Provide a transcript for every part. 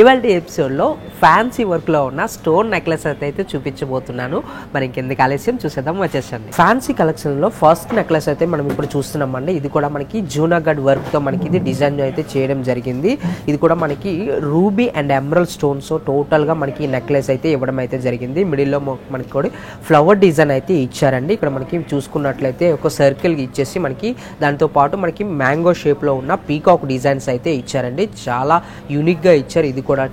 ఇవాల్టి ఎపిసోడ్లో ఫ్యాన్సీ వర్క్లో ఉన్న స్టోన్ నెక్లెస్ అయితే చూపించబోతున్నాను. మరి ఇంకెందుకు ఆలస్యం చూసేద్దాం, వచ్చేసండి. ఫ్యాన్సీ కలెక్షన్లో ఫస్ట్ నెక్లెస్ అయితే మనం ఇప్పుడు చూస్తున్నామండి. ఇది కూడా మనకి జూనాగఢ్ వర్క్తో మనకి ఇది డిజైన్ అయితే చేయడం జరిగింది. ఇది కూడా మనకి రూబీ అండ్ ఎమరల్డ్ స్టోన్స్ టోటల్గా మనకి నెక్లెస్ అయితే ఇవ్వడం అయితే జరిగింది. మిడిల్లో మనకి కూడా ఫ్లవర్ డిజైన్ అయితే ఇచ్చారండి. ఇక్కడ మనకి చూసుకున్నట్లయితే ఒక సర్కిల్ ఇచ్చేసి మనకి దాంతో పాటు మనకి మ్యాంగో షేప్లో ఉన్న పీకాక్ డిజైన్స్ అయితే ఇచ్చారండి. చాలా యూనిక్గా ఇచ్చారు. ఇది కూడా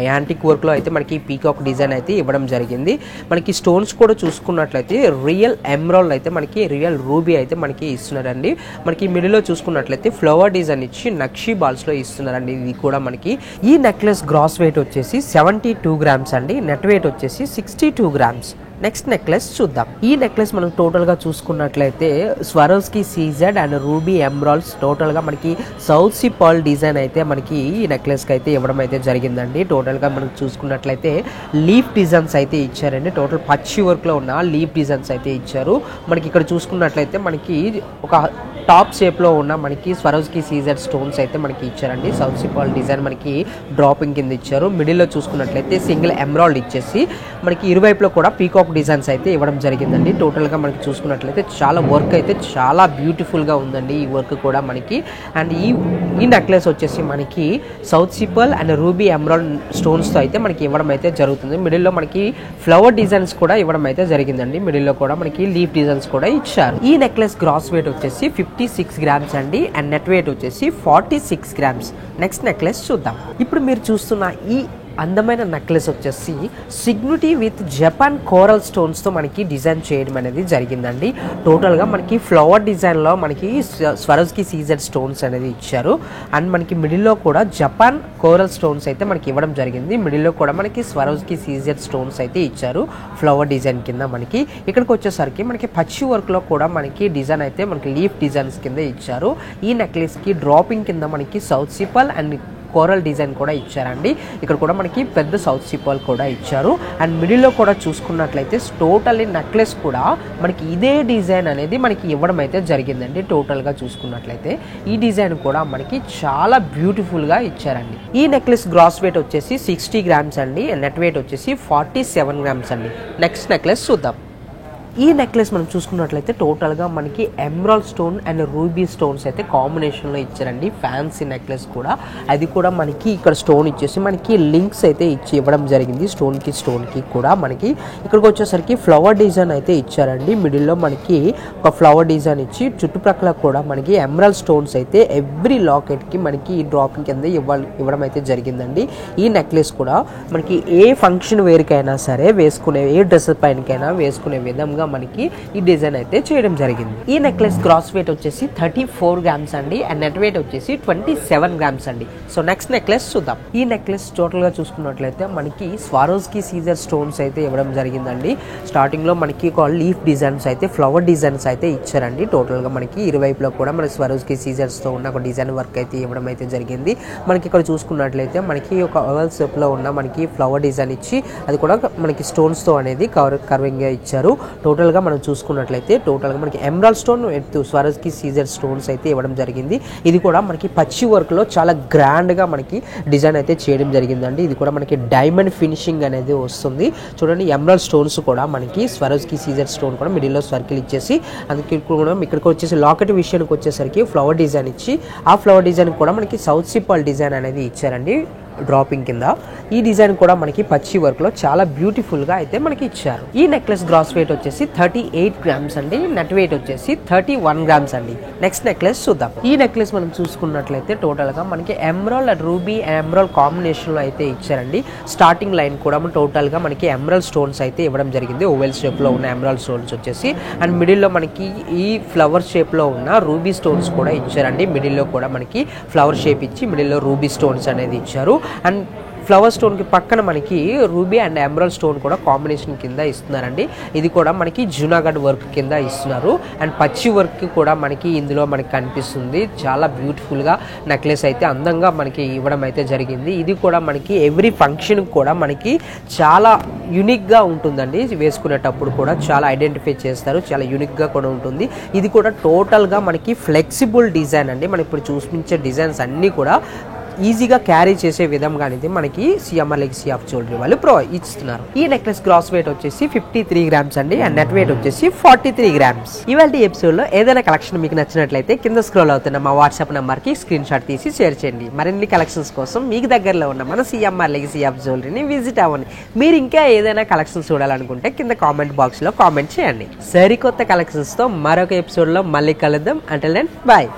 యాంటిక్ వర్క్లో అయితే మనకి పీకాక్ డిజైన్ అయితే ఇవ్వడం జరిగింది. మనకి స్టోన్స్ కూడా చూసుకున్నట్లయితే రియల్ ఎమరాల్డ్ అయితే మనకి రియల్ రూబీ అయితే మనకి ఇస్తున్నారండి. మనకి మిడిల్లో చూసుకున్నట్లయితే ఫ్లవర్ డిజైన్ ఇచ్చి నక్షీ బాల్స్లో ఇస్తున్నారండి. ఇది కూడా మనకి ఈ నెక్లెస్ గ్రాస్ వెయిట్ వచ్చేసి 72 గ్రామ్స్ అండి. నెట్ వెయిట్ వచ్చేసి 62 గ్రామ్స్. నెక్స్ట్ నెక్లెస్ చూద్దాం. ఈ నెక్లెస్ మనం టోటల్గా చూసుకున్నట్లయితే Swarovski CZ and ruby emeralds టోటల్గా మనకి సౌత్ సీ పర్ల్ డిజైన్ అయితే మనకి ఈ నెక్లెస్కి అయితే ఇవ్వడం అయితే జరిగిందండి. టోటల్గా మనం చూసుకున్నట్లయితే లీఫ్ డిజైన్స్ అయితే ఇచ్చారండి. టోటల్ పచ్చి వర్క్లో ఉన్న లీఫ్ డిజైన్స్ అయితే ఇచ్చారు. మనకి ఇక్కడ చూసుకున్నట్లయితే మనకి ఒక టాప్ షేప్లో ఉన్న మనకి స్వరోస్కి సీజెడ్ స్టోన్స్ అయితే మనకి ఇచ్చారండి. సౌత్ సీ పర్ల్ డిజైన్ మనకి డ్రాపింగ్ కింద ఇచ్చారు. మిడిల్లో చూసుకున్నట్లయితే సింగిల్ ఎమరాల్డ్ ఇచ్చేసి మనకి ఇరువైపులో కూడా పీకాక్ డిజైన్స్ అయితే ఇవ్వడం జరిగిందండి. టోటల్గా మనకి చూసుకున్నట్లయితే చాలా వర్క్ అయితే చాలా బ్యూటిఫుల్గా ఉందండి ఈ వర్క్ కూడా మనకి. అండ్ ఈ నెక్లెస్ వచ్చేసి మనకి south sea pearl and ruby emerald స్టోన్స్తో అయితే మనకి ఇవ్వడం అయితే జరుగుతుంది. మిడిల్లో మనకి ఫ్లవర్ డిజైన్స్ కూడా ఇవ్వడం అయితే జరిగిందండి. మిడిల్లో కూడా మనకి లీఫ్ డిజైన్స్ కూడా ఇచ్చారు. ఈ నెక్లెస్ గ్రాస్ వెయిట్ వచ్చేసి 56 గ్రామ్స్ అండి. అండ్ నెట్ వెయిట్ వచ్చేసి 46 గ్రామ్స్. నెక్స్ట్ నెక్లెస్ చూద్దాం. ఇప్పుడు మీరు చూస్తున్న ఈ అందమైన నెక్లెస్ వచ్చేసి సిగ్నిటీ విత్ జపాన్ కోరల్ స్టోన్స్తో మనకి డిజైన్ చేయడం అనేది జరిగిందండి. టోటల్గా మనకి ఫ్లవర్ డిజైన్లో మనకి స్వరోస్కి సీజెడ్ స్టోన్స్ అనేది ఇచ్చారు. అండ్ మనకి మిడిల్లో కూడా జపాన్ కోరల్ స్టోన్స్ అయితే మనకి ఇవ్వడం జరిగింది. మిడిల్లో కూడా మనకి స్వరోస్కి సీజెడ్ స్టోన్స్ అయితే ఇచ్చారు ఫ్లవర్ డిజైన్ కింద. మనకి ఇక్కడికి వచ్చేసరికి మనకి పచ్చి వర్క్లో కూడా మనకి డిజైన్ అయితే మనకి లీఫ్ డిజైన్స్ కింద ఇచ్చారు. ఈ నెక్లెస్కి డ్రాపింగ్ కింద మనకి south sea pearl and coral design కూడా ఇచ్చారండి. ఇక్కడ కూడా మనకి పెద్ద సౌత్ సీ పర్ల్ కూడా ఇచ్చారు. అండ్ మిడిల్లో కూడా చూసుకున్నట్లయితే టోటల్లీ నెక్లెస్ కూడా మనకి ఇదే డిజైన్ అనేది మనకి ఇవ్వడం అయితే జరిగిందండి. టోటల్గా చూసుకున్నట్లయితే ఈ డిజైన్ కూడా మనకి చాలా బ్యూటిఫుల్గా ఇచ్చారండి. ఈ నెక్లెస్ గ్రాస్ వెయిట్ వచ్చేసి 60 గ్రామ్స్ అండి. నెట్ వెయిట్ వచ్చేసి 47 గ్రామ్స్ అండి. నెక్స్ట్ నెక్లెస్ చూద్దాం. ఈ నెక్లెస్ మనం చూసుకున్నట్లయితే టోటల్గా మనకి emerald stone and ruby stones అయితే కాంబినేషన్లో ఇచ్చారండి. ఫ్యాన్సీ నెక్లెస్ కూడా అది కూడా మనకి ఇక్కడ స్టోన్ ఇచ్చేసి మనకి లింక్స్ అయితే ఇచ్చి ఇవ్వడం జరిగింది. స్టోన్కి కూడా మనకి ఇక్కడికి వచ్చేసరికి ఫ్లవర్ డిజైన్ అయితే ఇచ్చారండి. మిడిల్లో మనకి ఒక ఫ్లవర్ డిజైన్ ఇచ్చి చుట్టుప్రక్కల కూడా మనకి ఎమరాల్డ్ స్టోన్స్ అయితే ఎవ్రీ లాకెట్కి మనకి డ్రాపింగ్ కింద ఇవ్వడం అయితే జరిగిందండి. ఈ నెక్లెస్ కూడా మనకి ఏ ఫంక్షన్ వేర్కైనా సరే వేసుకునే, ఏ డ్రెస్ పైనకైనా వేసుకునే విధంగా మనకి ఈ డిజైన్ అయితే చేయడం జరిగింది. ఈ నెక్లెస్ గ్రాస్ వెయిట్ వచ్చేసి 34 గ్రామ్స్ అండి. అండ్ నెట్ వెయిట్ వచ్చేసి 27 గ్రామ్స్ అండి. సో నెక్స్ట్ నెక్లెస్ చూద్దాం. ఈ నెక్లెస్ టోటల్ గా చూసుకున్నట్లయితే మనకి స్వారోస్కి సీజర్ స్టోన్స్ అయితే ఇవ్వడం జరిగిందండి. స్టార్టింగ్ లో మనకి ఒక లీఫ్ డిజైన్స్ అయితే ఫ్లవర్ డిజైన్స్ అయితే ఇచ్చారండి. టోటల్ గా మనకి ఇరువైపులో కూడా మన స్వారోస్కి సీజర్స్ తో ఉన్న ఒక డిజైన్ వర్క్ అయితే ఇవ్వడం అయితే జరిగింది. మనకి ఇక్కడ చూసుకున్నట్లయితే మనకి ఒక ఓవల్ షేప్ లో ఉన్న మనకి ఫ్లవర్ డిజైన్ ఇచ్చి అది కూడా మనకి స్టోన్స్ తో అనేది కర్వింగ్ గా ఇచ్చారు. టోటల్గా మనం చూసుకున్నట్లయితే టోటల్గా మనకి ఎమరాల్డ్ స్టోన్ స్వరోస్కి సీజర్ స్టోన్స్ అయితే ఇవ్వడం జరిగింది. ఇది కూడా మనకి పచ్చి వర్క్లో చాలా గ్రాండ్గా మనకి డిజైన్ అయితే చేయడం జరిగిందండి. ఇది కూడా మనకి డైమండ్ ఫినిషింగ్ అనేది వస్తుంది. చూడండి, ఎమరాల్డ్ స్టోన్స్ కూడా మనకి స్వరోస్కి సీజర్ స్టోన్ కూడా మిడిల్లో సర్కిల్ ఇచ్చేసి అందుకే కూడా ఇక్కడికి వచ్చేసి లాకెట్ విషయానికి వచ్చేసరికి ఫ్లవర్ డిజైన్ ఇచ్చి ఆ ఫ్లవర్ డిజైన్ కూడా మనకి సౌత్ సీ పర్ల్ డిజైన్ అనేది ఇచ్చారండి డ్రాపింగ్ కింద. ఈ డిజైన్ కూడా మనకి పచ్చి వర్క్ లో చాలా బ్యూటిఫుల్ గా అయితే మనకి ఇచ్చారు. ఈ నెక్లెస్ గ్రాస్ వెయిట్ వచ్చేసి 38 గ్రామ్స్ అండి. నెట్ వెయిట్ వచ్చేసి 31 గ్రామ్స్ అండి. నెక్స్ట్ నెక్లెస్ చూద్దాం. ఈ నెక్లెస్ మనం చూసుకున్నట్లయితే టోటల్ గా మనకి emerald and ruby emerald combination లో అయితే ఇచ్చారండి. స్టార్టింగ్ లైన్ కూడా టోటల్ గా మనకి ఎమరాల్డ్ స్టోన్స్ అయితే ఇవ్వడం జరిగింది. ఓవెల్ షేప్ లో ఉన్న ఎమరాల్డ్ స్టోన్స్ వచ్చేసి అండ్ మిడిల్లో మనకి ఈ ఫ్లవర్ షేప్ లో ఉన్న రూబీ స్టోన్స్ కూడా ఇచ్చారండి. మిడిల్లో కూడా మనకి ఫ్లవర్ షేప్ ఇచ్చి మిడిల్లో రూబీ స్టోన్స్ అనేది ఇచ్చారు. అండ్ ఫ్లవర్ స్టోన్కి పక్కన మనకి రూబీ అండ్ ఎమరాల్డ్ స్టోన్ కూడా కాంబినేషన్ కింద ఇస్తున్నారండి. ఇది కూడా మనకి జూనాగఢ్ వర్క్ కింద ఇస్తున్నారు. అండ్ పచ్చి వర్క్ కూడా మనకి ఇందులో మనకి కనిపిస్తుంది. చాలా బ్యూటిఫుల్గా నెక్లెస్ అయితే అందంగా మనకి ఇవ్వడం అయితే జరిగింది. ఇది కూడా మనకి ఎవ్రీ ఫంక్షన్ కూడా మనకి చాలా యూనిక్గా ఉంటుందండి. వేసుకునేటప్పుడు కూడా చాలా ఐడెంటిఫై చేస్తారు. చాలా యూనిక్గా కూడా ఉంటుంది. ఇది కూడా టోటల్గా మనకి ఫ్లెక్సిబుల్ డిజైన్ అండి. మనం ఇప్పుడు చూపించే డిజైన్స్ అన్నీ కూడా ఈజీగా క్యారీ చేసే విధంగా అనేది మనకి సిఎంఆర్ లెగసీ ఆఫ్ జ్యువెలరీ వాళ్ళు ఇస్తున్నారు. ఈ నెక్లెస్ గ్రాస్ వెయిట్ వచ్చేసి 53 గ్రామ్స్ అండి, అండ్ నెట్ వెయిట్ వచ్చేసి 43 గ్రామ్స్. ఇవాళ ఎపిసోడ్ లో ఏదైనా కలెక్షన్ మీకు నచ్చినట్లయితే కింద స్క్రోల్ అవుతున్న మా వాట్సాప్ నంబర్ కి స్క్రీన్ షాట్ తీసి షేర్ చేయండి. మరిన్ని కలెక్షన్స్ కోసం మీకు దగ్గరలో ఉన్న మన సిఎంఆర్ లెగసీ ఆఫ్ జ్యువెలరీని విజిట్ అవ్వండి. మీరు ఇంకా ఏదైనా కలెక్షన్ చూడాలనుకుంటే కింద కామెంట్ బాక్స్ లో కామెంట్ చేయండి. సరికొత్త కలెక్షన్స్ తో మరొక ఎపిసోడ్ లో మళ్ళీ కలుద్దాం. Until then by.